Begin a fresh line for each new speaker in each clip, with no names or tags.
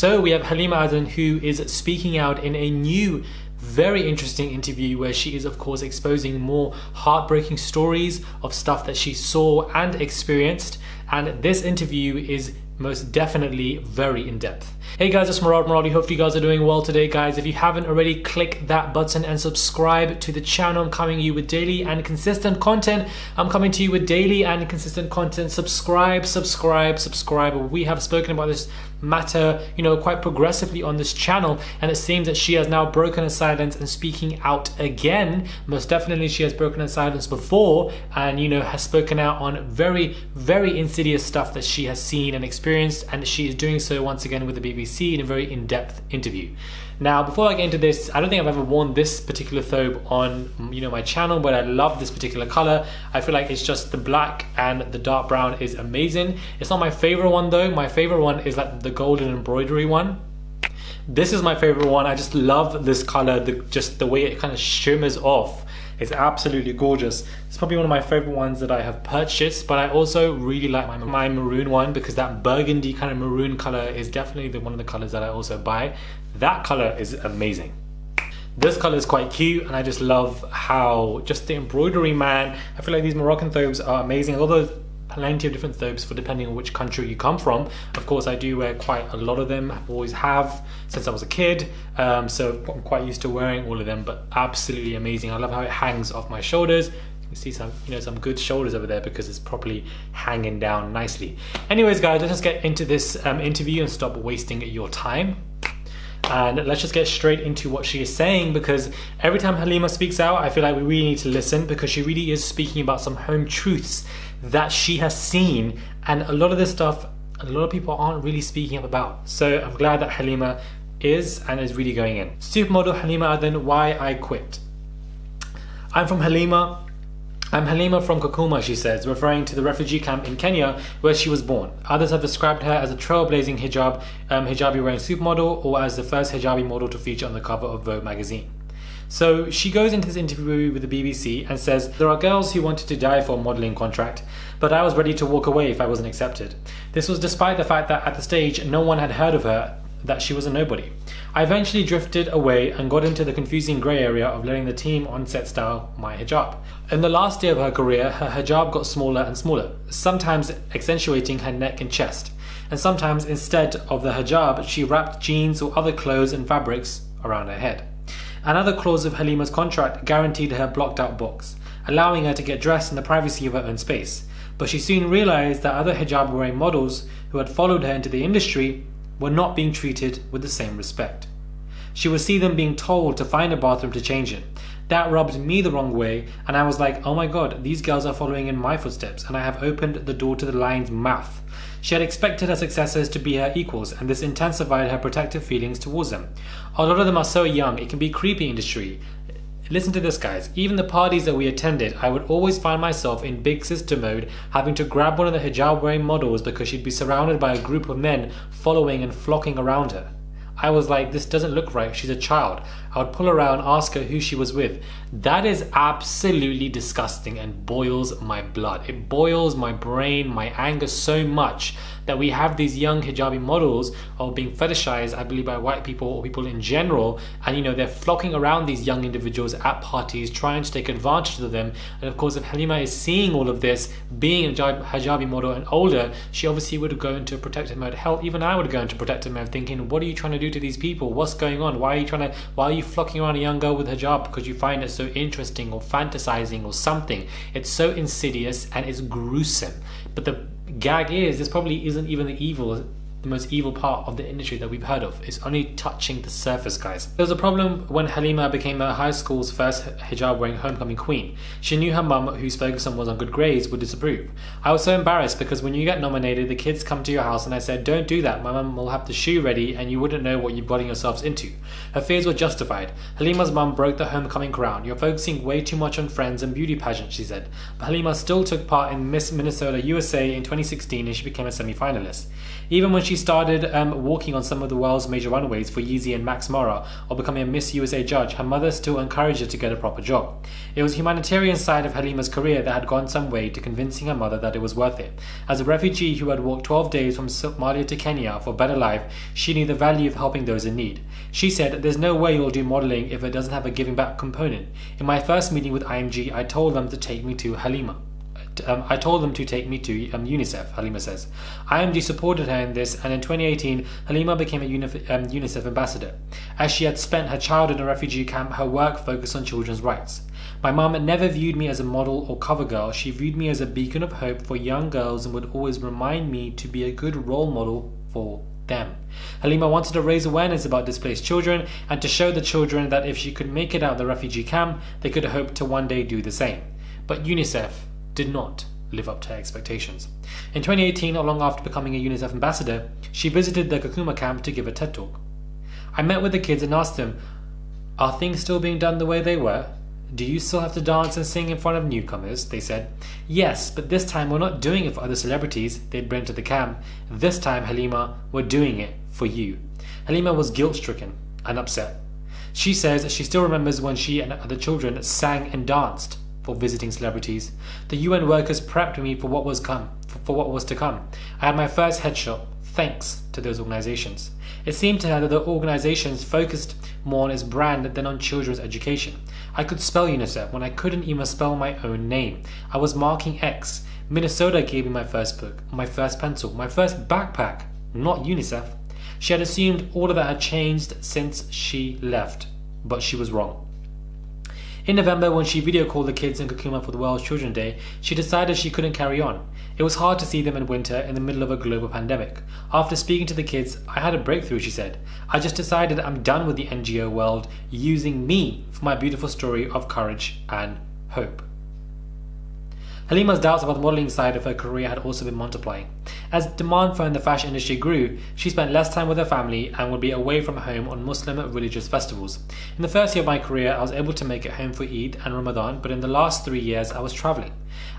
So we have Halima Aden, who is speaking out in a new, very interesting interview where she is of course exposing more heartbreaking stories of stuff that she saw and experienced, and this interview is most definitely very in-depth. Hey guys, it's Maradi. Hope you guys are doing well today, guys. If you haven't already, click that button and subscribe to the channel. I'm coming to you with daily and consistent content. Subscribe. We have spoken about this matter, quite progressively on this channel, and it seems that she has now broken her silence and speaking out again. Most definitely she has broken her silence before and has spoken out on very, very insidious stuff that she has seen and experienced, and she is doing so once again with the BBC in a very in-depth interview. Now, before I get into this, I don't think I've ever worn this particular thobe on my channel, but I love this particular color. I feel like it's just the black and the dark brown is amazing. It's not my favorite one though. My favorite one is like the golden embroidery one. This is my favorite one. I just love this color, just the way it kind of shimmers off. It's absolutely gorgeous. It's probably one of my favorite ones that I have purchased, but I also really like my maroon one, because that burgundy kind of maroon color is definitely one of the colors that I also buy. That color is amazing. This color is quite cute, and I just love how just the embroidery, man. I feel like these Moroccan thobes are amazing, although plenty of different thobes for depending on which country you come from. Of course, I do wear quite a lot of them. I always have since I was a kid, so I'm quite used to wearing all of them, but absolutely amazing. I love how it hangs off my shoulders. You see some good shoulders over there because it's properly hanging down nicely. Anyways guys, let's just get into this interview and stop wasting your time. And let's just get straight into what she is saying, because every time Halima speaks out, I feel like we really need to listen, because she really is speaking about some home truths that she has seen, and a lot of this stuff a lot of people aren't really speaking up about. So I'm glad that Halima is really going in. Supermodel Halima Aden, why I quit. I'm Halima from Kakuma, she says, referring to the refugee camp in Kenya where she was born. Others have described her as a trailblazing hijabi wearing supermodel, or as the first hijabi model to feature on the cover of Vogue magazine. So she goes into this interview with the BBC and says, there are girls who wanted to die for a modelling contract, but I was ready to walk away if I wasn't accepted. This was despite the fact that at the stage no one had heard of her, that she was a nobody. I eventually drifted away and got into the confusing grey area of letting the team on set style my hijab. In the last year of her career, her hijab got smaller and smaller, sometimes accentuating her neck and chest, and sometimes instead of the hijab, she wrapped jeans or other clothes and fabrics around her head. Another clause of Halima's contract guaranteed her blocked out box, allowing her to get dressed in the privacy of her own space, but she soon realised that other hijab wearing models who had followed her into the industry were not being treated with the same respect. She would see them being told to find a bathroom to change in. That rubbed me the wrong way, and I was like, oh my god, these girls are following in my footsteps, and I have opened the door to the lion's mouth. She had expected her successors to be her equals, and this intensified her protective feelings towards them. A lot of them are so young, it can be a creepy industry. Listen to this, guys. Even the parties that we attended, I would always find myself in big sister mode, having to grab one of the hijab wearing models because she'd be surrounded by a group of men following and flocking around her. I was like, this doesn't look right, she's a child. I would pull her around, ask her who she was with. That is absolutely disgusting and boils my blood. It boils my brain, my anger so much that we have these young hijabi models are being fetishized, I believe, by white people or people in general, and they're flocking around these young individuals at parties, trying to take advantage of them. And of course, if Halima is seeing all of this, being a hijabi model and older, she obviously would go into protective mode. Hell, even I would go into protective mode, thinking, what are you trying to do to these people? What's going on? Why are you flocking around a young girl with hijab because you find it so interesting or fantasizing or something? It's so insidious and it's gruesome. But the gag is, this probably isn't even the most evil part of the industry that we've heard of. It's only touching the surface, guys. There was a problem when Halima became her high school's first hijab wearing homecoming queen. She knew her mum, whose focus was on good grades, would disapprove. I was so embarrassed because when you get nominated, the kids come to your house and I said, don't do that, my mum will have the shoe ready and you wouldn't know what you've gotten yourselves into. Her fears were justified. Halima's mum broke the homecoming crown. You're focusing way too much on friends and beauty pageants, she said. But Halima still took part in Miss Minnesota USA in 2016 and she became a semi-finalist. Even when she she started walking on some of the world's major runways for Yeezy and Max Mara, or becoming a Miss USA judge, her mother still encouraged her to get a proper job. It was the humanitarian side of Halima's career that had gone some way to convincing her mother that it was worth it. As a refugee who had walked 12 days from Somalia to Kenya for a better life, she knew the value of helping those in need. She said, "There's no way you'll do modeling if it doesn't have a giving back component. In my first meeting with IMG, I told them to take me to Halima. I told them to take me to UNICEF," Halima says. IMG supported her in this, and in 2018, Halima became a UNICEF ambassador. As she had spent her childhood in a refugee camp, her work focused on children's rights. "My mum never viewed me as a model or cover girl. She viewed me as a beacon of hope for young girls and would always remind me to be a good role model for them." Halima wanted to raise awareness about displaced children and to show the children that if she could make it out of the refugee camp, they could hope to one day do the same. But UNICEF did not live up to her expectations. In 2018, not long after becoming a UNICEF ambassador, she visited the Kakuma camp to give a TED talk. "I met with the kids and asked them, are things still being done the way they were? Do you still have to dance and sing in front of newcomers?" They said, "Yes, but this time we're not doing it for other celebrities they'd bring to the camp. This time, Halima, we're doing it for you." Halima was guilt-stricken and upset. She says she still remembers when she and other children sang and danced for visiting celebrities. "The UN workers prepped me for what was to come. I had my first headshot, thanks to those organizations." It seemed to her that the organizations focused more on its brand than on children's education. "I could spell UNICEF when I couldn't even spell my own name. I was marking X. Minnesota gave me my first book, my first pencil, my first backpack, not UNICEF." She had assumed all of that had changed since she left, but she was wrong. In November, when she video called the kids in Kakuma for the World Children's Day, she decided she couldn't carry on. It was hard to see them in winter in the middle of a global pandemic. After speaking to the kids, "I had a breakthrough," she said. "I just decided I'm done with the NGO world using me for my beautiful story of courage and hope." Halima's doubts about the modeling side of her career had also been multiplying. As demand for her in the fashion industry grew, she spent less time with her family and would be away from home on Muslim religious festivals. "In the first year of my career, I was able to make it home for Eid and Ramadan, but in the last 3 years, I was traveling.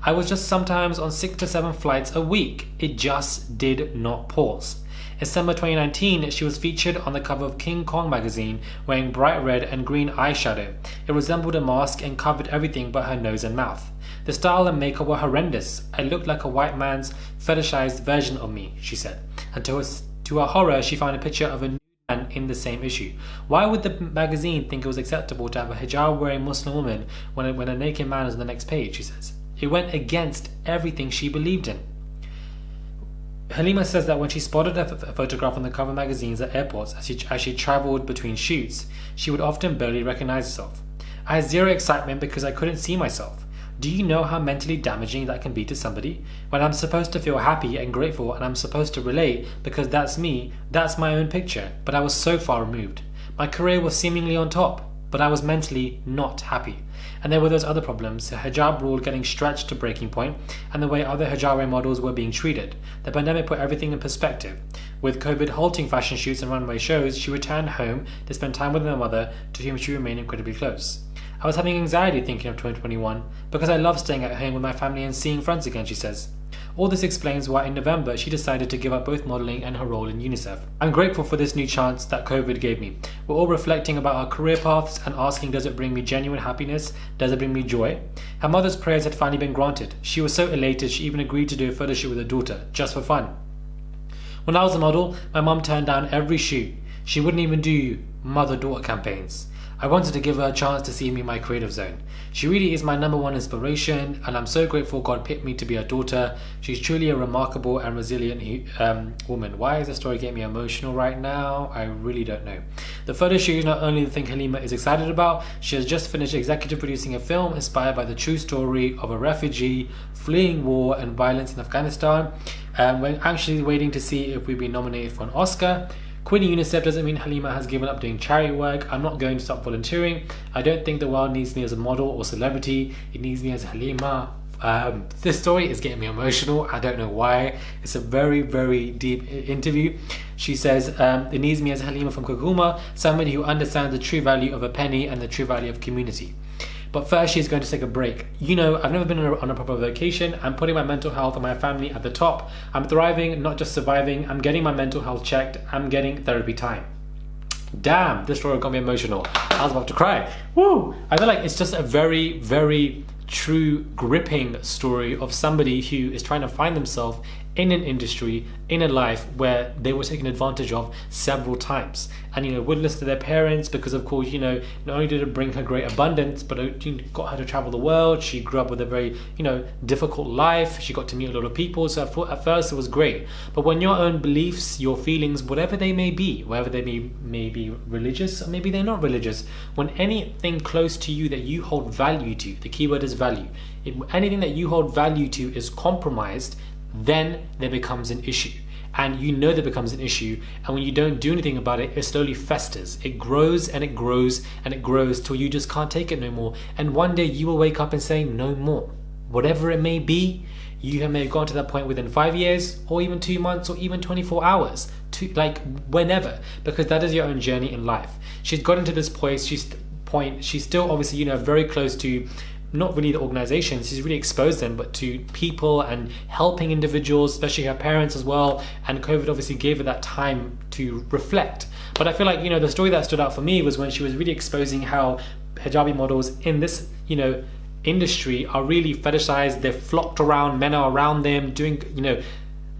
I was just sometimes on 6 to 7 flights a week. It just did not pause." In December 2019, she was featured on the cover of King Kong magazine wearing bright red and green eyeshadow. It resembled a mask and covered everything but her nose and mouth. "The style and makeup were horrendous. I looked like a white man's fetishized version of me," she said. And to her horror, she found a picture of a nude man in the same issue. Why would the magazine think it was acceptable to have a hijab-wearing Muslim woman when a naked man is on the next page, she says. It went against everything she believed in. Halima says that when she spotted a photograph on the cover magazines at airports as she traveled between shoots, she would often barely recognize herself. "I had zero excitement because I couldn't see myself. Do you know how mentally damaging that can be to somebody? When I'm supposed to feel happy and grateful and I'm supposed to relate because that's me, that's my own picture, but I was so far removed. My career was seemingly on top, but I was mentally not happy." And there were those other problems, the hijab rule getting stretched to breaking point, and the way other hijab models were being treated. The pandemic put everything in perspective. With COVID halting fashion shoots and runway shows, she returned home to spend time with her mother, to whom she remained incredibly close. "I was having anxiety thinking of 2021, because I love staying at home with my family and seeing friends again," she says. All this explains why in November she decided to give up both modeling and her role in UNICEF. "I'm grateful for this new chance that COVID gave me. We're all reflecting about our career paths and asking, does it bring me genuine happiness? Does it bring me joy?" Her mother's prayers had finally been granted. She was so elated she even agreed to do a photo shoot with her daughter, just for fun. "When I was a model, my mum turned down every shoot. She wouldn't even do mother-daughter campaigns. I wanted to give her a chance to see me in my creative zone. She really is my number one inspiration, and I'm so grateful God picked me to be her daughter. She's truly a remarkable and resilient woman." Why is the story getting me emotional right now? I really don't know. The photo shoot is not only the thing Halima is excited about, she has just finished executive producing a film inspired by the true story of a refugee fleeing war and violence in Afghanistan. We're actually waiting to see if we've been nominated for an Oscar. Quitting UNICEF doesn't mean Halima has given up doing charity work. "I'm not going to stop volunteering. I don't think the world needs me as a model or celebrity. It needs me as Halima." This story is getting me emotional. I don't know why. It's a very, very deep interview. She says, "It needs me as Halima from Kakuma, somebody who understands the true value of a penny and the true value of community." But first, she's going to take a break. You know, I've never been on a proper vacation. I'm putting my mental health and my family at the top. I'm thriving, not just surviving. I'm getting my mental health checked. I'm getting therapy time. Damn, this story got me emotional. I was about to cry. Woo! I feel like it's just a very, very true, gripping story of somebody who is trying to find themselves in an industry, in a life where they were taken advantage of several times. And, you know, would listen to their parents because, of course, you know, not only did it bring her great abundance, but it got her to travel the world. She grew up with a very, you know, difficult life. She got to meet a lot of people. So at first it was great. But when your own beliefs, your feelings, whatever they may be, whether they may be religious or maybe they're not religious, when anything close to you that you hold value to, the key word is value, if anything that you hold value to is compromised, then there becomes an issue. And you know there becomes an issue, and when you don't do anything about it, it slowly festers. It grows and it grows and it grows till you just can't take it no more. And one day you will wake up and say, no more. Whatever it may be, you may have gone to that point within 5 years, or even 2 months, or even 24 hours, like whenever, because that is your own journey in life. She's gotten to this point. She's still obviously, you know, very close to not really the organizations, she's really exposed them, but to people and helping individuals, especially her parents as well. And COVID obviously gave her that time to reflect. But I feel like, you know, the story that stood out for me was when she was really exposing how hijabi models in this, you know, industry are really fetishized. They're flocked around, men are around them, doing, you know,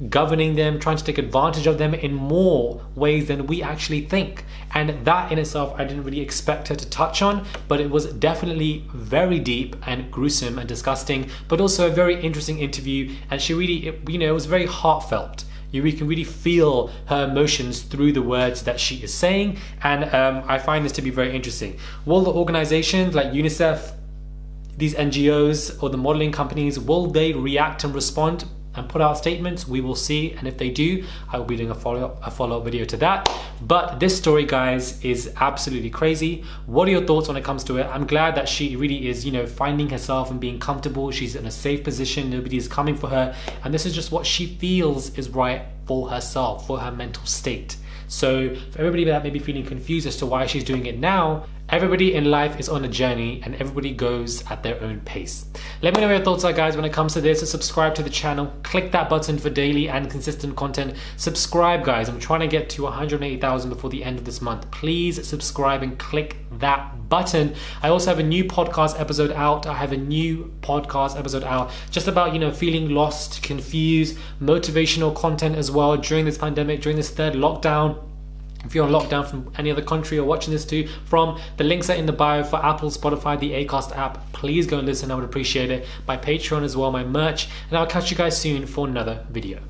governing them, trying to take advantage of them in more ways than we actually think. And that in itself, I didn't really expect her to touch on, but it was definitely very deep and gruesome and disgusting, but also a very interesting interview. And she really, you know, it was very heartfelt. You can really feel her emotions through the words that she is saying. And I find this to be very interesting. Will the organizations like UNICEF, these NGOs or the modeling companies, will they react and respond and put out statements? We will see, and if they do, I will be doing a follow-up video to that. But this story, guys, is absolutely crazy. What are your thoughts when it comes to it? I'm glad that she really is, you know, finding herself and being comfortable. She's in a safe position. Nobody is coming for her, and this is just what she feels is right for herself, for her mental state. So for everybody that may be feeling confused as to why she's doing it now, everybody in life is on a journey and everybody goes at their own pace. Let me know what your thoughts are, guys, when it comes to this. So subscribe to the channel, click that button for daily and consistent content. Subscribe, guys. I'm trying to get to 180,000 before the end of this month. Please subscribe and click that button. I also have a new podcast episode out. Just about, you know, feeling lost, confused, motivational content as well during this pandemic, during this third lockdown. If you're on lockdown from any other country or watching this too, from the links are in the bio for Apple, Spotify, the Acast app. Please go and listen. I would appreciate it. My Patreon as well, my merch. And I'll catch you guys soon for another video.